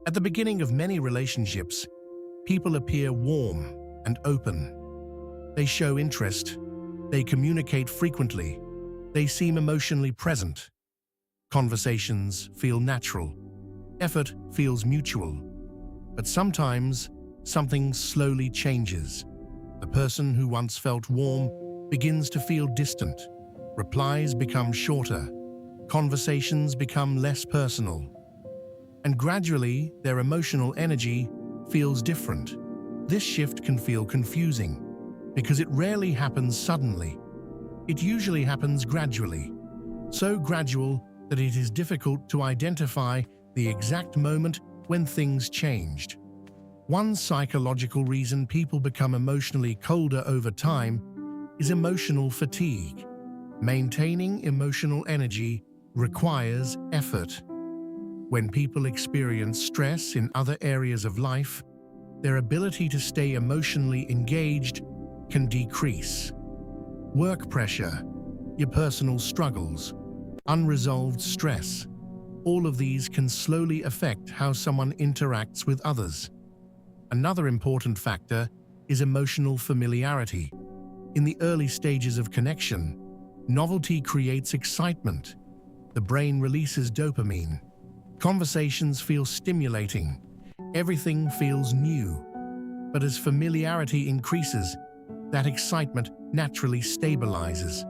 At the beginning of many relationships, people appear warm and open. They show interest, they communicate frequently, they seem emotionally present. Conversations feel natural, effort feels mutual. But sometimes, something slowly changes. The person who once felt warm begins to feel distant. Replies become shorter, conversations become less personal, and gradually their emotional energy feels different. This shift can feel confusing because it rarely happens suddenly. It usually happens gradually, so gradual that it is difficult to identify the exact moment when things changed. One psychological reason people become emotionally colder over time is emotional fatigue. Maintaining emotional energy requires effort. When people experience stress in other areas of life, their ability to stay emotionally engaged can decrease. Work pressure, your personal struggles, unresolved stress, all of these can slowly affect how someone interacts with others. Another important factor is emotional familiarity. In the early stages of connection, novelty creates excitement. The brain releases dopamine. Conversations feel stimulating. Everything feels new. But as familiarity increases, that excitement naturally stabilizes.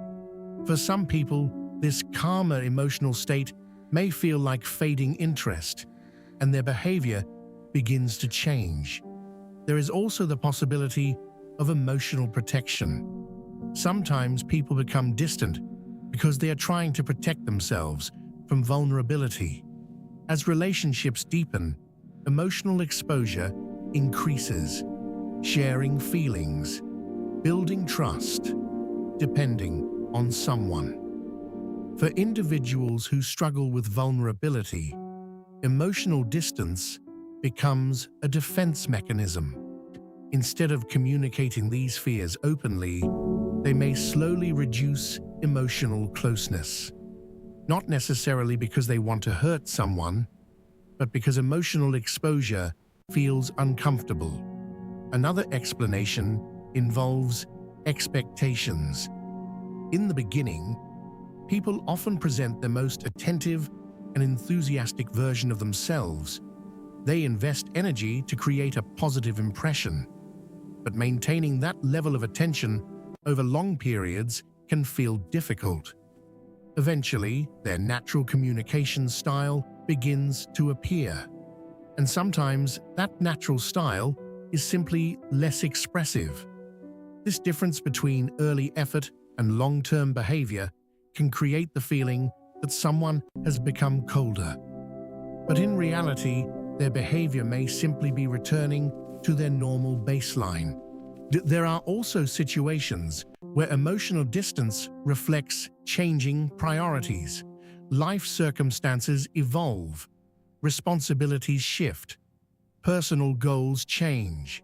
For some people, this calmer emotional state may feel like fading interest, and their behavior begins to change. There is also the possibility of emotional protection. Sometimes people become distant because they are trying to protect themselves from vulnerability. As relationships deepen, emotional exposure increases, sharing feelings, building trust, depending on someone. For individuals who struggle with vulnerability, emotional distance becomes a defense mechanism. Instead of communicating these fears openly, they may slowly reduce emotional closeness. Not necessarily because they want to hurt someone, but because emotional exposure feels uncomfortable. Another explanation involves expectations. In the beginning, people often present their most attentive and enthusiastic version of themselves. They invest energy to create a positive impression, but maintaining that level of attention over long periods can feel difficult. Eventually, their natural communication style begins to appear, and sometimes that natural style is simply less expressive. This difference between early effort and long-term behavior can create the feeling that someone has become colder. But in reality, their behavior may simply be returning to their normal baseline. There are also situations where emotional distance reflects changing priorities. Life circumstances evolve, responsibilities shift, personal goals change.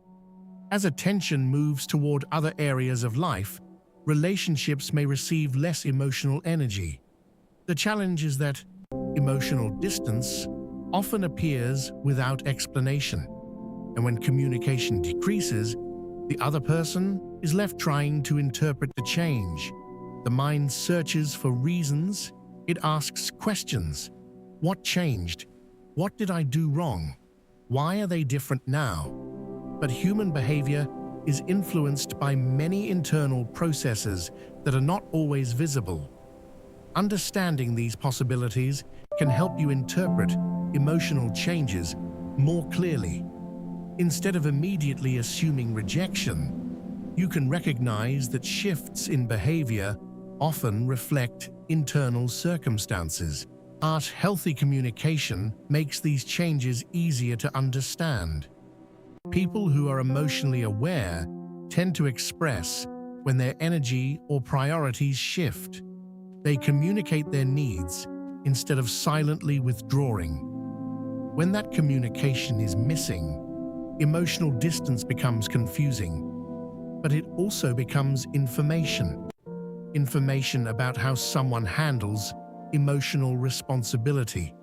As attention moves toward other areas of life, relationships may receive less emotional energy. The challenge is that emotional distance often appears without explanation, and when communication decreases, the other person is left trying to interpret the change. The mind searches for reasons, it asks questions. What changed? What did I do wrong? Why are they different now? But human behavior is influenced by many internal processes that are not always visible. Understanding these possibilities can help you interpret emotional changes more clearly. Instead of immediately assuming rejection, you can recognize that shifts in behavior often reflect internal circumstances. Healthy communication makes these changes easier to understand. People who are emotionally aware tend to express when their energy or priorities shift. They communicate their needs instead of silently withdrawing. When that communication is missing, emotional distance becomes confusing, but it also becomes information. Information about how someone handles emotional responsibility.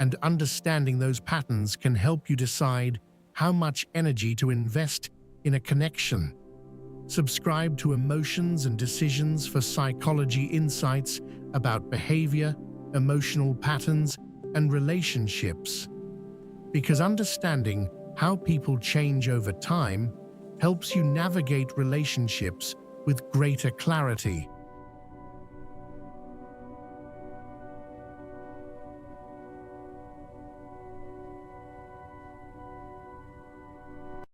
and understanding those patterns can help you decide how much energy to invest in a connection. Subscribe to Emotions and Decisions for psychology insights about behavior, emotional patterns, and relationships. Because understanding how people change over time helps you navigate relationships with greater clarity.